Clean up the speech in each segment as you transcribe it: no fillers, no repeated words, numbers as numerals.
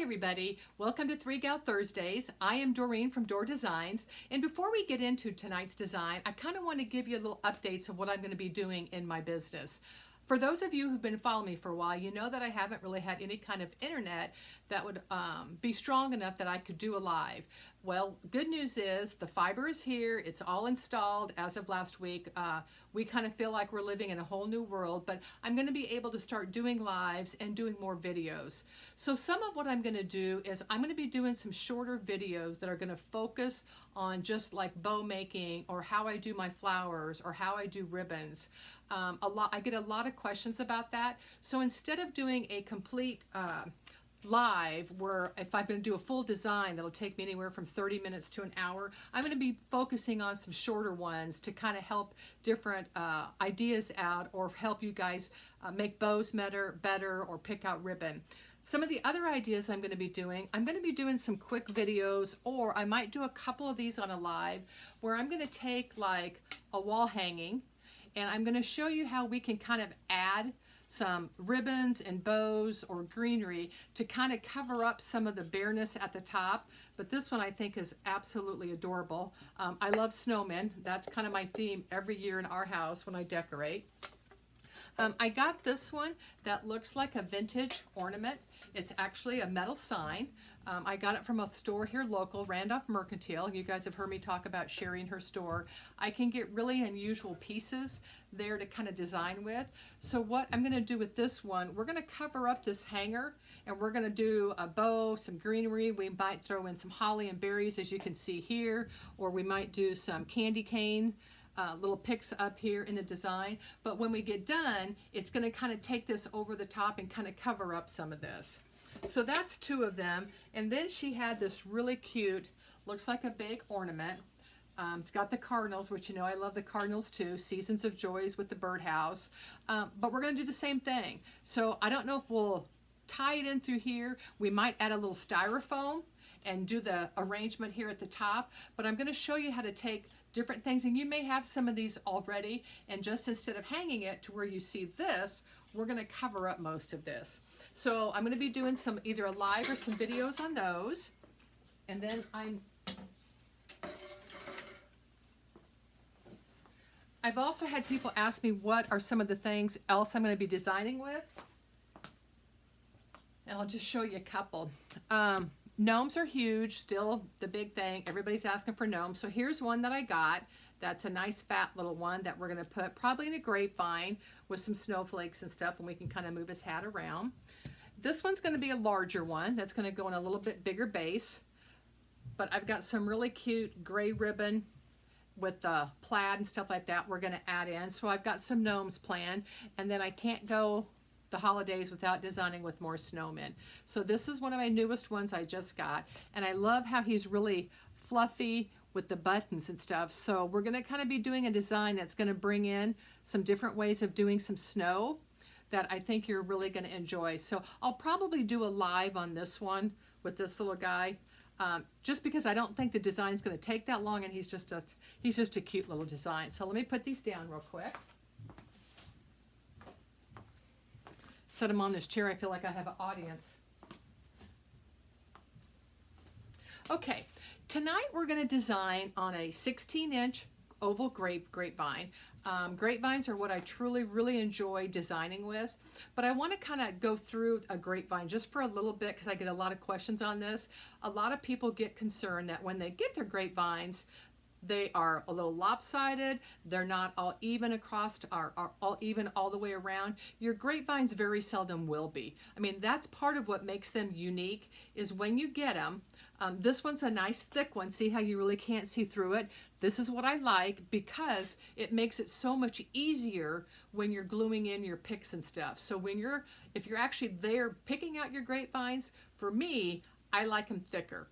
everybody, welcome to Three Gal Thursdays. I am Doreen from Door Designs, and before we get into tonight's design, I kind of want to give you a little updates of what I'm going to be doing in my business. For those of you who've been following me for a while, you know that I haven't really had any kind of internet that would be strong enough that I could do a live. Well, good news is the fiber is here. It's all installed as of last week. We kind of feel like we're living in a whole new world, but I'm going to be able to start doing lives and doing more videos. So some of what I'm going to do is I'm going to be doing some shorter videos that are going to focus on just like bow making or how I do my flowers or how I do ribbons. I get a lot of questions about that. So instead of doing a complete live where if I'm going to do a full design that'll take me anywhere from 30 minutes to an hour, I'm going to be focusing on some shorter ones to kind of help different ideas out or help you guys make bows better or pick out ribbon. Some of the other ideas I'm going to be doing some quick videos, or I might do a couple of these on a live where I'm going to take like a wall hanging and I'm going to show you how we can kind of add some ribbons and bows or greenery to kind of cover up some of the bareness at the top. But this one I think is absolutely adorable. I love snowmen. That's kind of my theme every year in our house when I decorate. I got this one that looks like a vintage ornament. It's actually a metal sign. I got it from a store here local, Randolph Mercantile. You guys have heard me talk about sharing her store. I can get really unusual pieces there to kind of design with. So what I'm going to do with this one, we're going to cover up this hanger and we're going to do a bow, some greenery. We might throw in some holly and berries as you can see here, or we might do some candy cane. Little pics up here in the design, but when we get done, it's going to kind of take this over the top and kind of cover up some of this. So that's two of them. And then she had this really cute, looks like a big ornament. It's got the cardinals, which you know I love the cardinals too, Seasons of Joys with the birdhouse. But we're going to do the same thing. So I don't know if we'll tie it in through here. We might add a little styrofoam and do the arrangement here at the top, but I'm going to show you how to take different things, and you may have some of these already, and just instead of hanging it to where you see this, we're going to cover up most of this. So I'm going to be doing some either a live or some videos on those, and then I've also had people ask me what are some of the things else I'm going to be designing with, and I'll just show you a couple. Gnomes are huge, still the big thing. Everybody's asking for gnomes. So here's one that I got. That's a nice fat little one that we're going to put probably in a grapevine with some snowflakes and stuff, and we can kind of move his hat around. This one's going to be a larger one that's going to go in a little bit bigger base. But I've got some really cute gray ribbon with the plaid and stuff like that we're going to add in. So I've got some gnomes planned, and then I can't go the holidays without designing with more snowmen. So this is one of my newest ones I just got, and I love how he's really fluffy with the buttons and stuff. So we're going to kind of be doing a design that's going to bring in some different ways of doing some snow that I think you're really going to enjoy. So I'll probably do a live on this one with this little guy, just because I don't think the design is going to take that long, and he's just a cute little design. So let me put these down real quick. Set them on this chair. I feel like I have an audience. Okay, tonight we're going to design on a 16-inch oval grapevine. Grapevines are what I truly, really enjoy designing with, but I want to kind of go through a grapevine just for a little bit because I get a lot of questions on this. A lot of people get concerned that when they get their grapevines, they are a little lopsided. They're not all even across, are all even all the way around. Your grapevines very seldom will be. I mean, that's part of what makes them unique is when you get them. This one's a nice thick one. See how you really can't see through it? This is what I like because it makes it so much easier when you're gluing in your picks and stuff. So if you're actually there picking out your grapevines, for me, I like them thicker.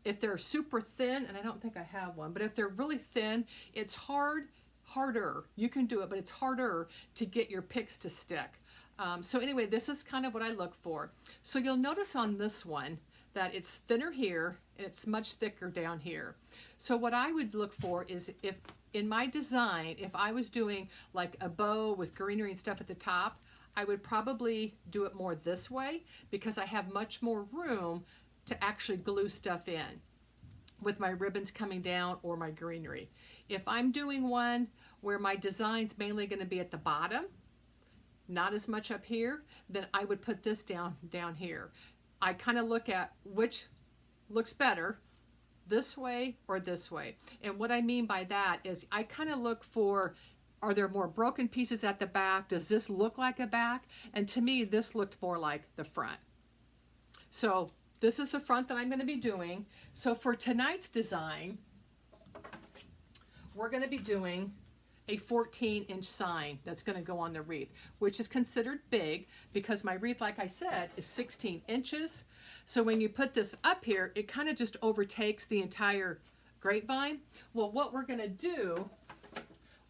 If they're super thin, and I don't think I have one, but if they're really thin, it's harder. You can do it, but it's harder to get your picks to stick. So anyway, this is kind of what I look for. So you'll notice on this one that it's thinner here and it's much thicker down here. So what I would look for is if in my design, if I was doing like a bow with greenery and stuff at the top, I would probably do it more this way because I have much more room to actually glue stuff in with my ribbons coming down or my greenery. If I'm doing one where my design's mainly going to be at the bottom, not as much up here, then I would put this down here. I kind of look at which looks better, this way or this way. And what I mean by that is I kind of look for, are there more broken pieces at the back? Does this look like a back? And to me, this looked more like the front. So this is the front that I'm going to be doing. So for tonight's design, we're going to be doing a 14-inch sign that's going to go on the wreath, which is considered big because my wreath, like I said, is 16 inches. So when you put this up here, it kind of just overtakes the entire grapevine. Well, what we're going to do,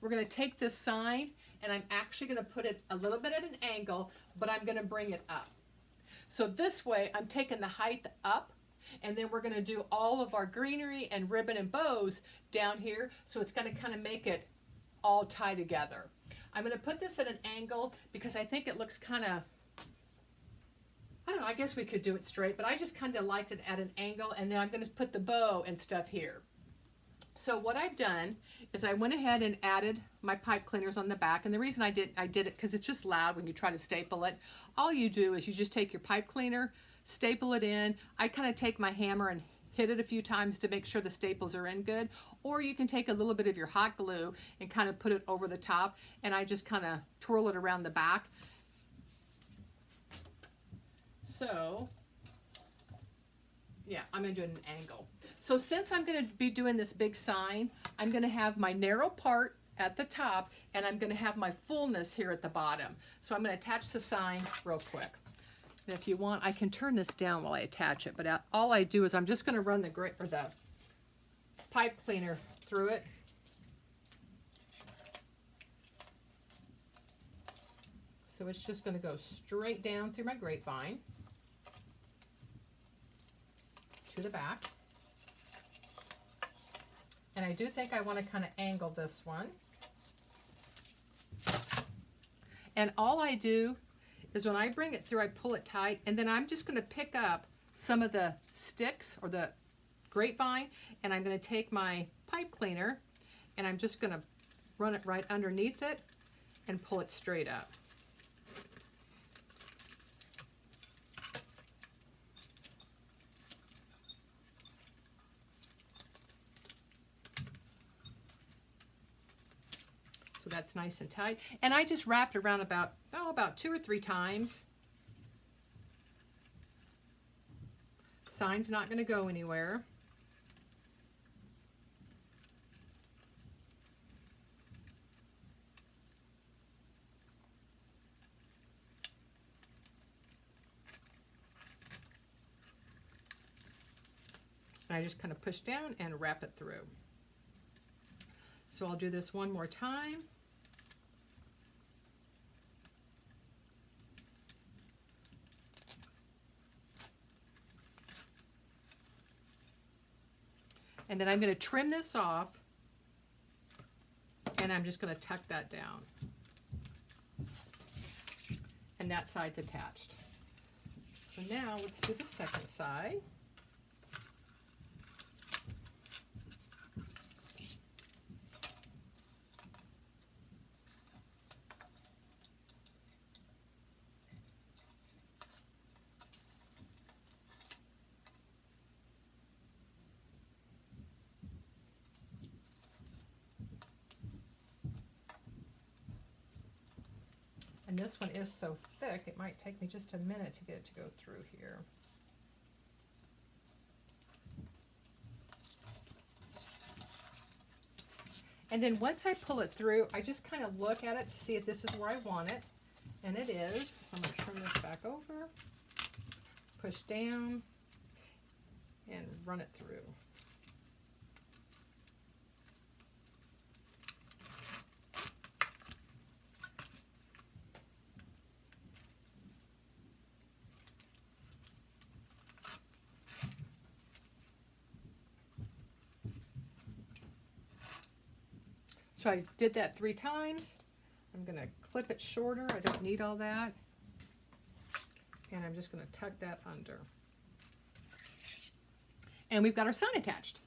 we're going to take this sign and I'm actually going to put it a little bit at an angle, but I'm going to bring it up. So this way I'm taking the height up, and then we're going to do all of our greenery and ribbon and bows down here. So it's going to kind of make it all tie together. I'm going to put this at an angle because I think it looks kind of, I don't know, I guess we could do it straight, but I just kind of liked it at an angle, and then I'm going to put the bow and stuff here. So what I've done is I went ahead and added my pipe cleaners on the back, and the reason I did it because it's just loud when you try to staple it. All you do is you just take your pipe cleaner, staple it in. I kind of take my hammer and hit it a few times to make sure the staples are in good, or you can take a little bit of your hot glue and kind of put it over the top, and I just kind of twirl it around the back. So yeah, I'm going to do it at an angle. So since I'm going to be doing this big sign, I'm going to have my narrow part at the top, and I'm going to have my fullness here at the bottom. So I'm going to attach the sign real quick. And if you want, I can turn this down while I attach it, but all I do is I'm just going to run the pipe cleaner through it. So it's just going to go straight down through my grapevine to the back. And I do think I want to kind of angle this one. And all I do is when I bring it through, I pull it tight, and then I'm just going to pick up some of the sticks or the grapevine, and I'm going to take my pipe cleaner and I'm just going to run it right underneath it and pull it straight up. So that's nice and tight. And I just wrapped around about 2 or 3 times. Sign's not going to go anywhere. And I just kind of push down and wrap it through. So I'll do this one more time. And then I'm going to trim this off, and I'm just going to tuck that down. And that side's attached. So now let's do the second side. And this one is so thick, it might take me just a minute to get it to go through here. And then once I pull it through, I just kind of look at it to see if this is where I want it. And it is. So I'm going to turn this back over, push down, and run it through. So I did that 3 times. I'm going to clip it shorter. I don't need all that. And I'm just going to tuck that under. And we've got our sign attached.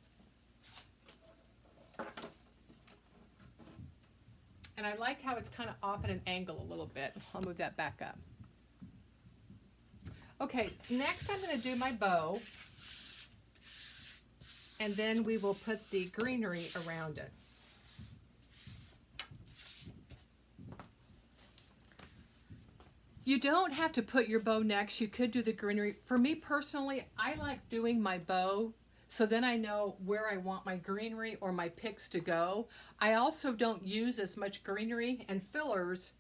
And I like how it's kind of off at an angle a little bit. I'll move that back up. Okay, next I'm going to do my bow. And then we will put the greenery around it. You don't have to put your bow next. You could do the greenery. For me personally, I like doing my bow so then I know where I want my greenery or my pics to go. I also don't use as much greenery and fillers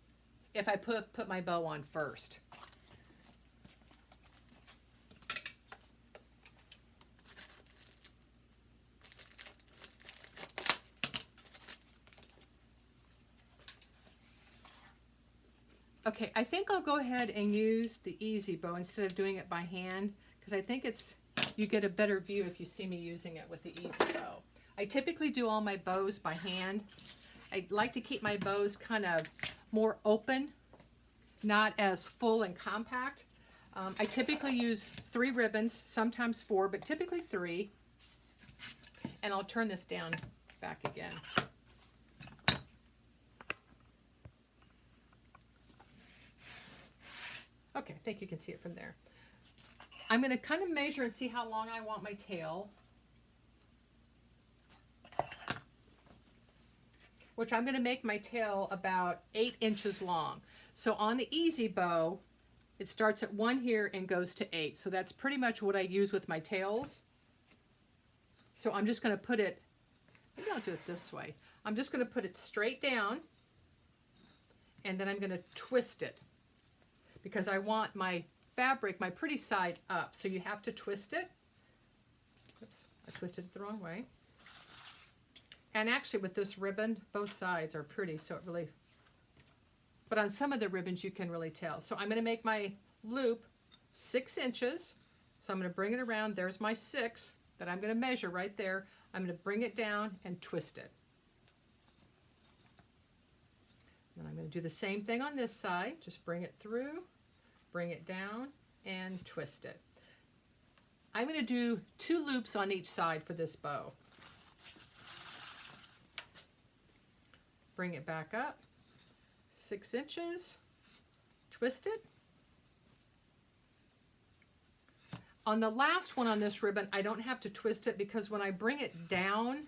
if I put my bow on first. Okay, I think I'll go ahead and use the easy bow instead of doing it by hand, because I think you get a better view if you see me using it with the easy bow. I typically do all my bows by hand. I like to keep my bows kind of more open, not as full and compact. I typically use 3 ribbons, sometimes 4, but typically 3. And I'll turn this down back again. Okay, I think you can see it from there. I'm going to kind of measure and see how long I want my tail. Which I'm going to make my tail about 8 inches long. So on the easy bow, it starts at 1 here and goes to 8. So that's pretty much what I use with my tails. So I'm just going to put it, maybe I'll do it this way. I'm just going to put it straight down, and then I'm going to twist it, because I want my fabric, my pretty side up. So you have to twist it. Oops, I twisted it the wrong way. And actually with this ribbon, both sides are pretty, so it really, but on some of the ribbons you can really tell. So I'm going to make my loop 6 inches. So I'm going to bring it around. There's my 6 that I'm going to measure right there. I'm going to bring it down and twist it. And I'm going to do the same thing on this side. Just bring it through, bring it down, and twist it. I'm going to do 2 loops on each side for this bow. Bring it back up, 6 inches, twist it. On the last one on this ribbon, I don't have to twist it because when I bring it down,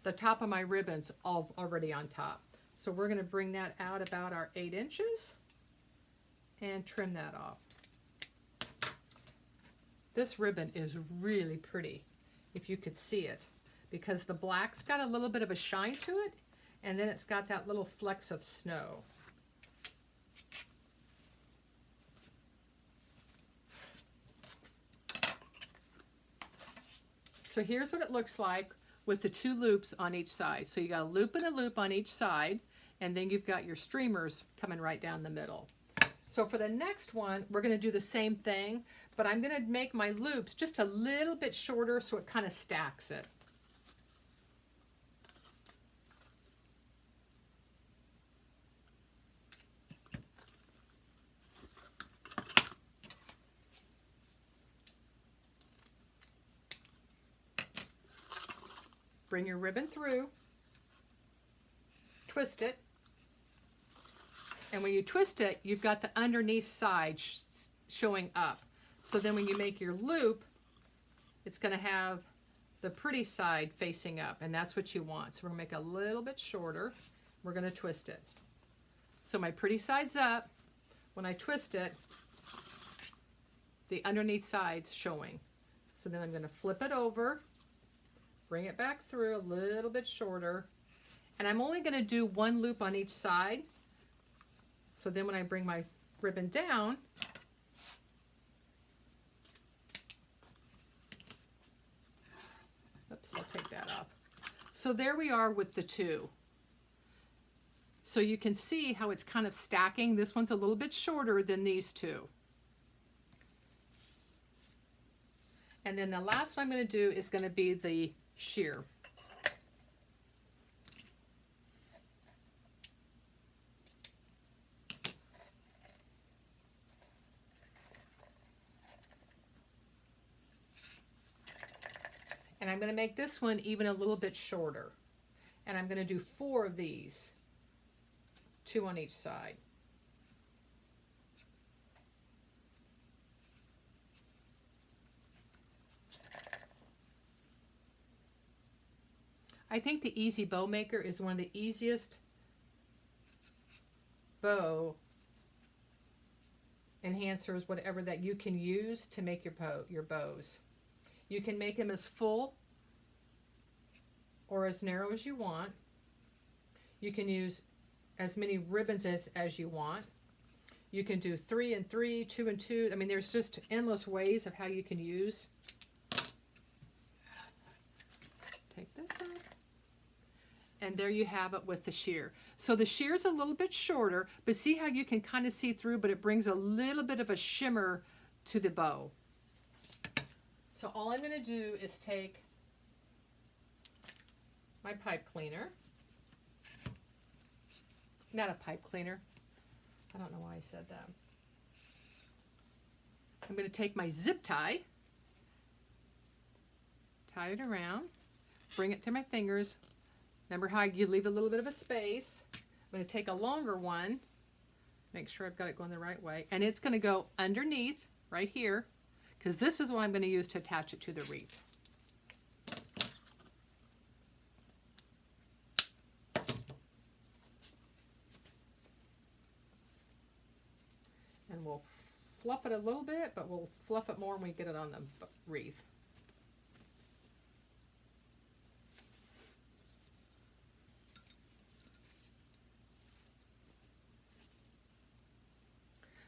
the top of my ribbon's already on top. So we're going to bring that out about our 8 inches and trim that off. This ribbon is really pretty, if you could see it, because the black's got a little bit of a shine to it, and then it's got that little flecks of snow. So here's what it looks like with the 2 loops on each side. So you got a loop and a loop on each side, and then you've got your streamers coming right down the middle. So for the next one, we're going to do the same thing, but I'm going to make my loops just a little bit shorter so it kind of stacks it. Bring your ribbon through, twist it, and when you twist it, you've got the underneath side showing up. So then when you make your loop, it's going to have the pretty side facing up, and that's what you want. So we're going to make it a little bit shorter. We're going to twist it. So my pretty side's up. When I twist it, the underneath side's showing. So then I'm going to flip it over, bring it back through a little bit shorter, and I'm only going to do 1 loop on each side. So then when I bring my ribbon down, oops, I'll take that off. So there we are with the 2. So you can see how it's kind of stacking. This one's a little bit shorter than these 2. And then the last one I'm going to do is going to be the sheer. And I'm going to make this one even a little bit shorter. And I'm going to do 4 of these, 2 on each side. I think the Easy Bow Maker is one of the easiest bow enhancers, whatever, that you can use to make your bows. You can make them as full or as narrow as you want. You can use as many ribbons as you want. You can do 3 and 3, 2 and 2. I mean, there's just endless ways of how you can use. Take this out. And there you have it with the sheer. So the sheer is a little bit shorter, but see how you can kind of see through, but it brings a little bit of a shimmer to the bow. So all I'm going to do is take my pipe cleaner. Not a pipe cleaner. I don't know why I said that. I'm going to take my zip tie, tie it around, bring it to my fingers. Remember how you leave a little bit of a space. I'm going to take a longer one, make sure I've got it going the right way, and it's going to go underneath right here, because this is what I'm going to use to attach it to the wreath. And we'll fluff it a little bit, but we'll fluff it more when we get it on the wreath.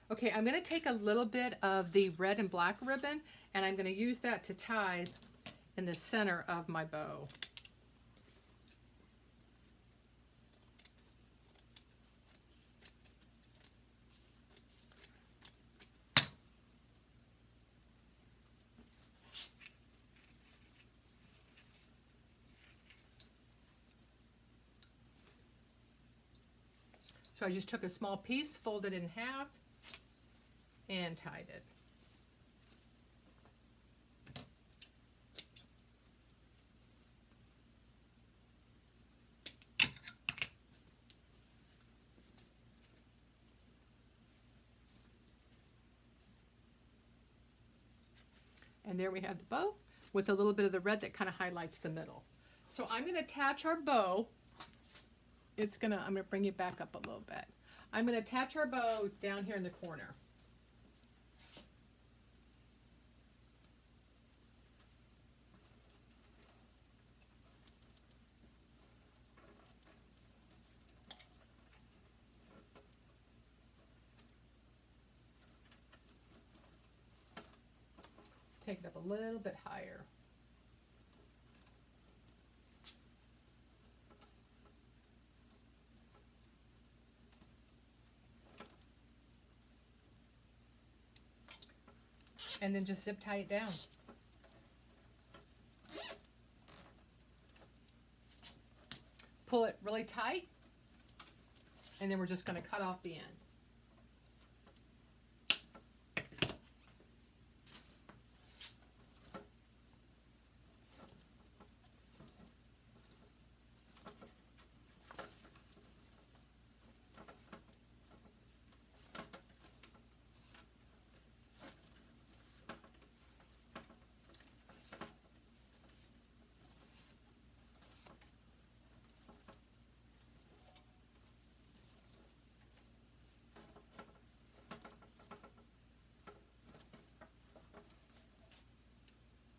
Okay, I'm going to take a little bit of the red and black ribbon, and I'm going to use that to tie in the center of my bow. So I just took a small piece, folded it in half, and tied it. And there we have the bow with a little bit of the red that kind of highlights the middle. So I'm going to attach our bow. I'm going to bring it back up a little bit. I'm going to attach our bow down here in the corner. Take it up a little bit higher. And then just zip tie it down. Pull it really tight, and then we're just going to cut off the end.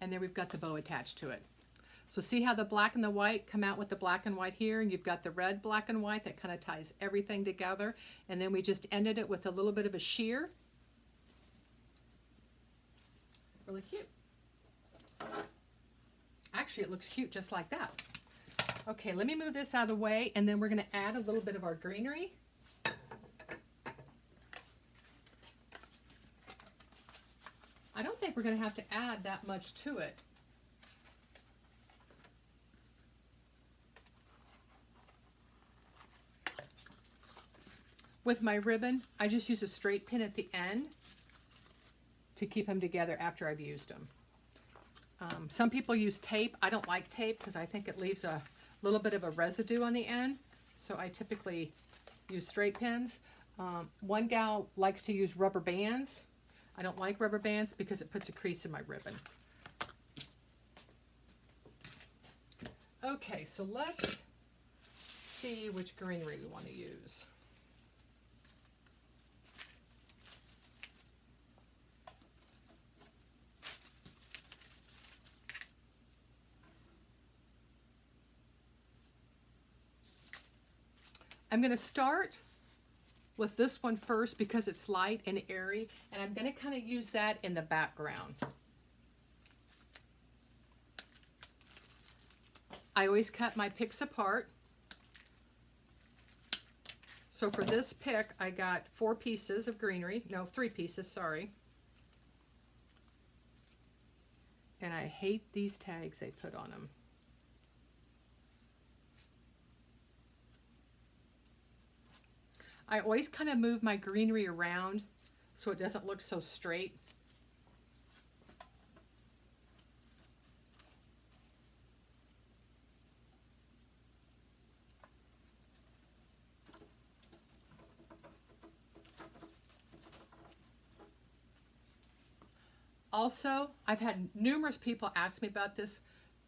And then we've got the bow attached to it. So see how the black and the white come out with the black and white here, and you've got the red, black, and white that kind of ties everything together. And then we just ended it with a little bit of a sheer. Really cute. Actually, it looks cute just like that. Okay, let me move this out of the way, and then we're going to add a little bit of our greenery. I don't think we're going to have to add that much to it. With my ribbon, I just use a straight pin at the end to keep them together after I've used them. Some people use tape. I don't like tape because I think it leaves a little bit of a residue on the end. So I typically use straight pins. One gal likes to use rubber bands. I don't like rubber bands because it puts a crease in my ribbon. Okay, so let's see which greenery we want to use. I'm going to start with this one first because it's light and airy, and I'm going to kind of use that in the background. I always cut my picks apart. So for this pick, I got 4 pieces of greenery. No, 3 pieces, sorry. And I hate these tags they put on them. I always kind of move my greenery around so it doesn't look so straight. Also, I've had numerous people ask me about this.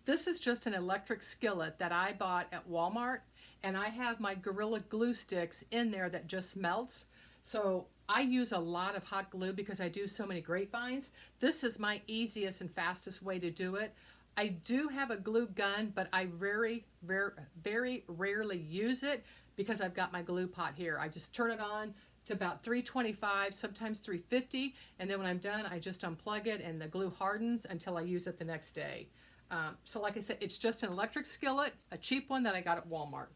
This is just an electric skillet that I bought at Walmart, and I have my Gorilla Glue sticks in there that just melts. So I use a lot of hot glue because I do so many grapevines. This is my easiest and fastest way to do it. I do have a glue gun, but I very rarely use it because I've got my glue pot here. I just turn it on to about 325, sometimes 350, and then when I'm done, I just unplug it and the glue hardens until I use it the next day. So like I said, it's just an electric skillet, a cheap one that I got at Walmart.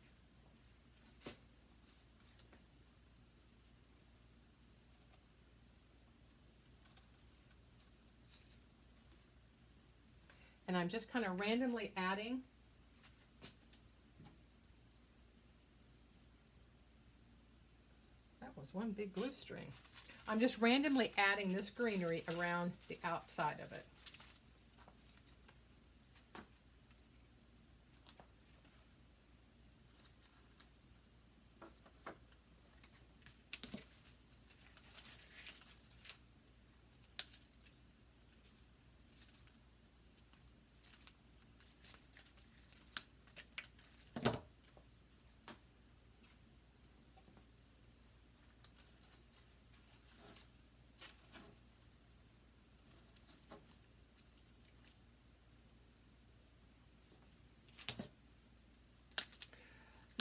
And I'm just kind of randomly adding. That was one big glue string. I'm just randomly adding this greenery around the outside of it.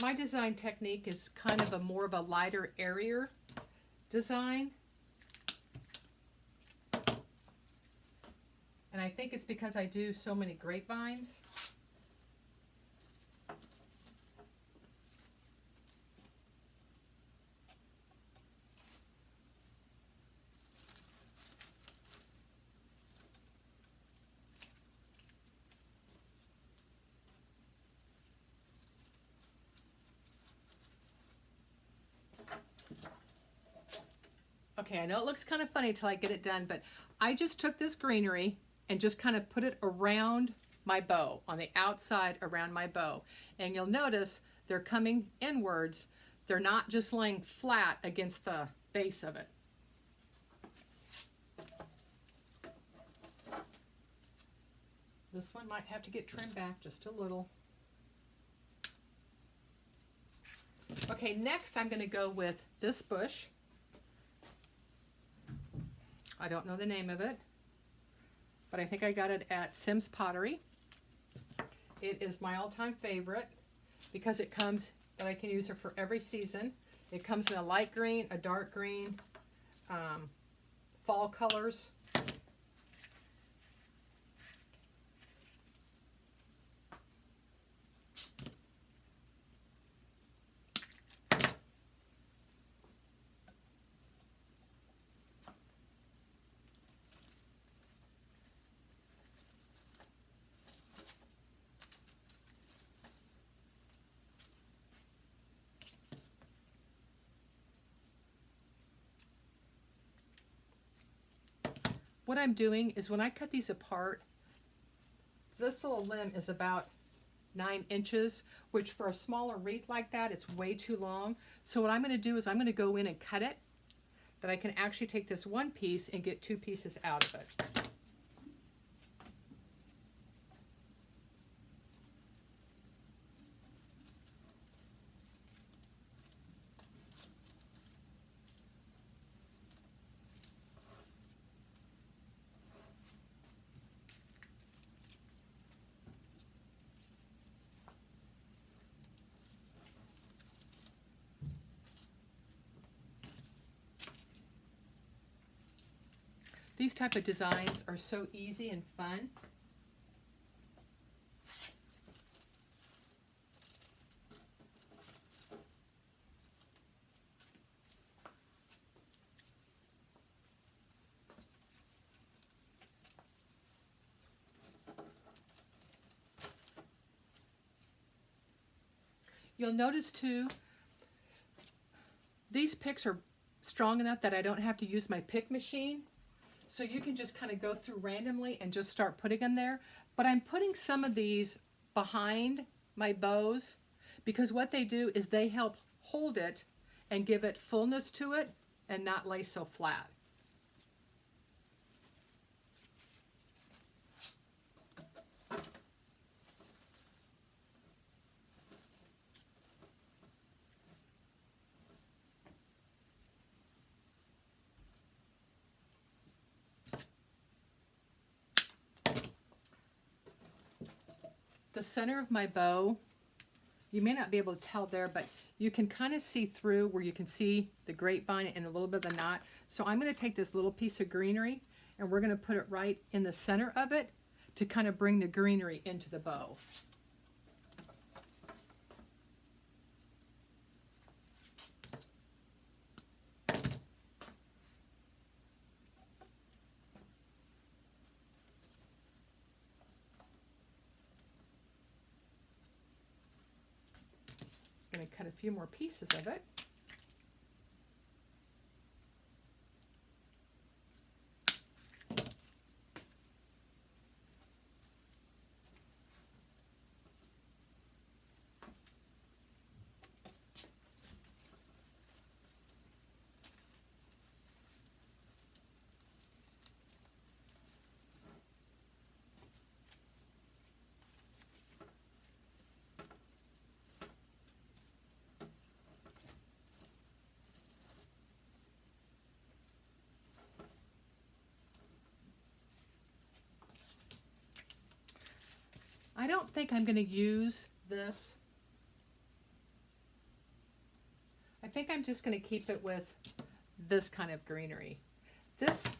My design technique is kind of a more of a lighter, airier design. And I think it's because I do so many grapevines. Okay, I know it looks kind of funny till I get it done, but I just took this greenery and just kind of put it around my bow, on the outside around my bow. And you'll notice they're coming inwards. They're not just laying flat against the base of it. This one might have to get trimmed back just a little. Okay, next I'm going to go with this bush. I don't know the name of it, but I think I got it at Sim's Pottery. It is my all-time favorite because it comes, that I can use it for every season. It comes in a light green, a dark green, fall colors. What I'm doing is when I cut these apart, this little limb is about 9 inches, which for a smaller wreath like that, it's way too long. So what I'm going to do is I'm going to go in and cut it, that I can actually take this one piece and get 2 pieces out of it. These type of designs are so easy and fun. You'll notice too, these picks are strong enough that I don't have to use my pick machine. So you can just kind of go through randomly and just start putting them there. But I'm putting some of these behind my bows because what they do is they help hold it and give it fullness to it and not lay so flat. The center of my bow, you may not be able to tell there, but you can kind of see through where you can see the grapevine and a little bit of the knot. So I'm going to take this little piece of greenery and we're going to put it right in the center of it to kind of bring the greenery into the bow. I'm going to cut a few more pieces of it. I don't think I'm going to use this. I think I'm just going to keep it with this kind of greenery. This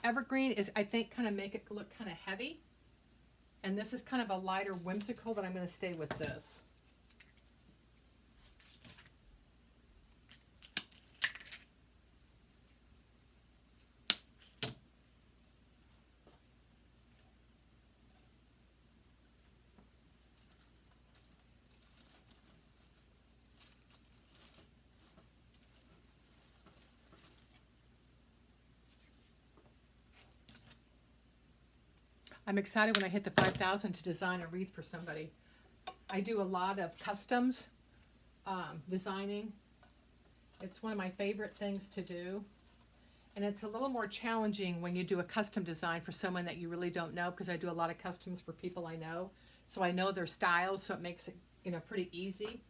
evergreen is, I think, kind of make it look kind of heavy. And this is kind of a lighter whimsical, but I'm going to stay with this. I'm excited when I hit the 5,000 to design a wreath for somebody. I do a lot of customs designing. It's one of my favorite things to do. And it's a little more challenging when you do a custom design for someone that you really don't know, because I do a lot of customs for people I know. So I know their styles, so it makes it, pretty easy.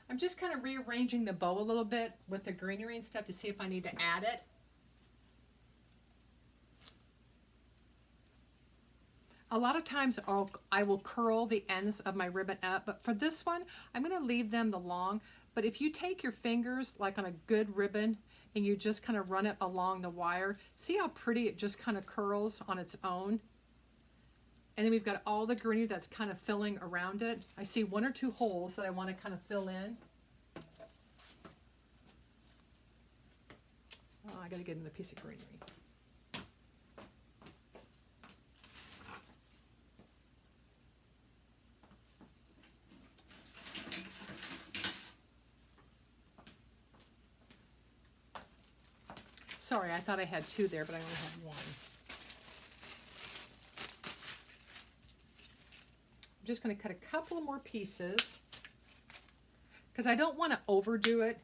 I'm just kind of rearranging the bow a little bit with the greenery and stuff to see if I need to add it. A lot of times I will curl the ends of my ribbon up, but for this one, I'm going to leave them the long. But if you take your fingers like on a good ribbon and you just kind of run it along the wire, see how pretty it just kind of curls on its own? And then we've got all the greenery that's kind of filling around it. I see 1 or 2 holes that I want to kind of fill in. Oh, I got to get another piece of greenery. Sorry, I thought I had 2 there, but I only had 1. I'm just going to cut a couple of more pieces because I don't want to overdo it.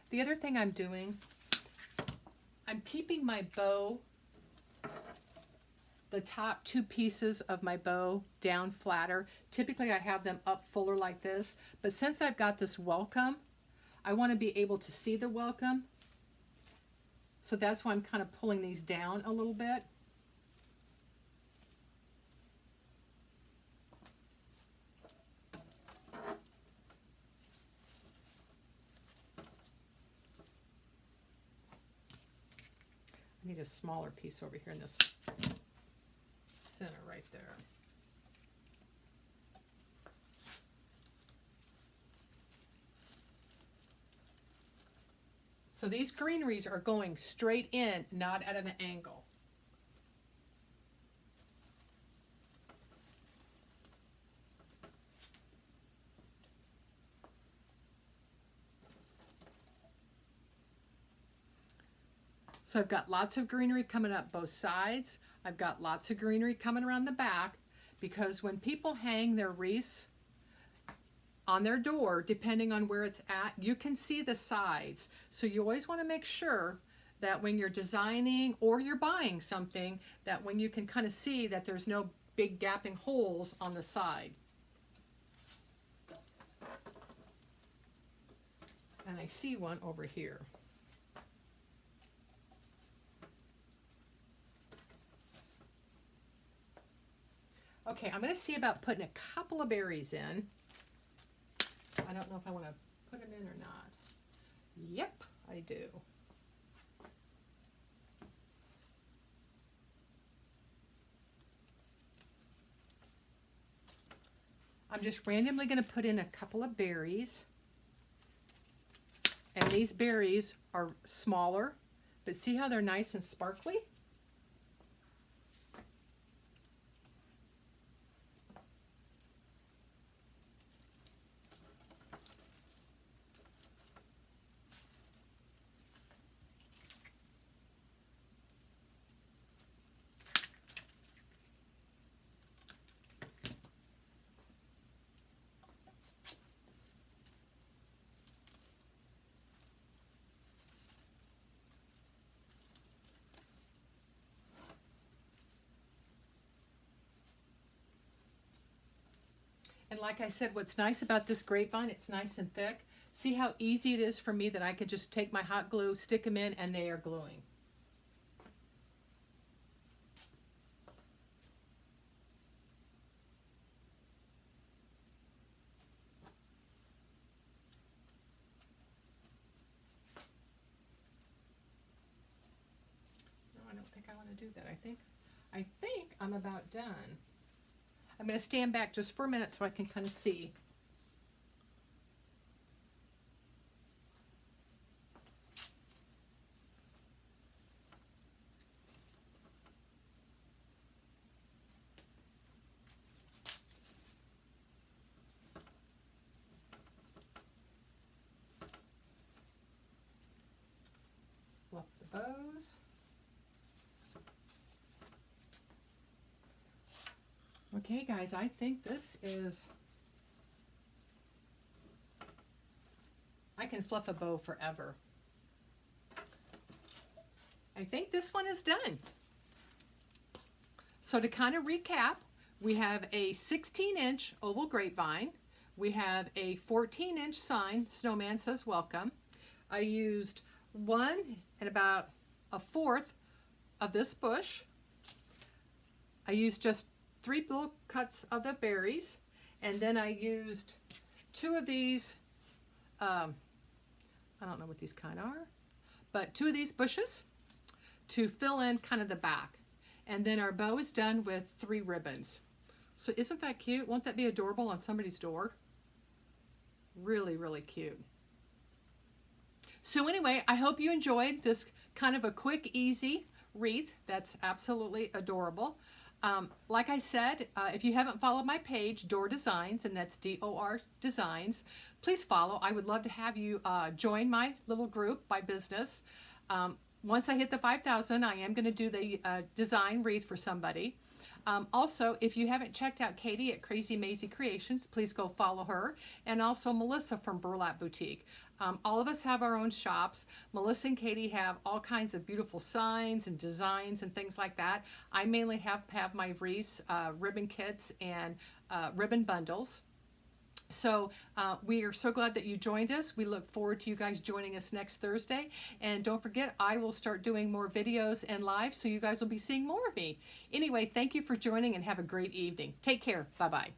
The other thing I'm doing, I'm keeping my bow, the top 2 pieces of my bow down flatter. Typically I have them up fuller like this, but since I've got this welcome, I want to be able to see the welcome. So that's why I'm kind of pulling these down a little bit. I need a smaller piece over here in this center right there. So these greeneries are going straight in, not at an angle. So I've got lots of greenery coming up both sides. I've got lots of greenery coming around the back, because when people hang their wreaths on their door, depending on where it's at, you can see the sides. So you always want to make sure that when you're designing or you're buying something, that when you can kind of see that there's no big gapping holes on the side. And I see one over here. Okay, I'm going to see about putting a couple of berries in. I don't know if I want to put them in or not. Yep, I do. I'm just randomly going to put in a couple of berries. And these berries are smaller, but see how they're nice and sparkly? And like I said, what's nice about this grapevine, it's nice and thick. See how easy it is for me that I can just take my hot glue, stick them in, and they are gluing. No, I don't think I want to do that. I think I'm about done. I'm going to stand back just for a minute so I can kind of see. Fluff the bows. Okay, guys, I think this is... I can fluff a bow forever. I think this one is done. So to kind of recap, we have a 16-inch oval grapevine. We have a 14-inch sign, Snowman says welcome. I used 1 and about 1/4 of this bush. I used just 3 little cuts of the berries, and then I used 2 of these, I don't know what these kind are, but 2 of these bushes to fill in kind of the back. And then our bow is done with 3 ribbons. So isn't that cute? Won't that be adorable on somebody's door? Really, really cute. So anyway, I hope you enjoyed this kind of a quick, easy wreath. That's absolutely adorable. Like I said, if you haven't followed my page, Door Designs, and that's D-O-R Designs, please follow. I would love to have you join my little group, my business. Once I hit the 5,000, I am going to do the design wreath for somebody. Also, if you haven't checked out Katie at Crazy Maisie Creations, please go follow her. And also Melissa from Burlap Boutique. All of us have our own shops. Melissa and Katie have all kinds of beautiful signs and designs and things like that. I mainly have my wreaths, ribbon kits, and ribbon bundles. So we are so glad that you joined us. We look forward to you guys joining us next Thursday. And don't forget, I will start doing more videos and live, so you guys will be seeing more of me. Anyway, thank you for joining and have a great evening. Take care. Bye-bye.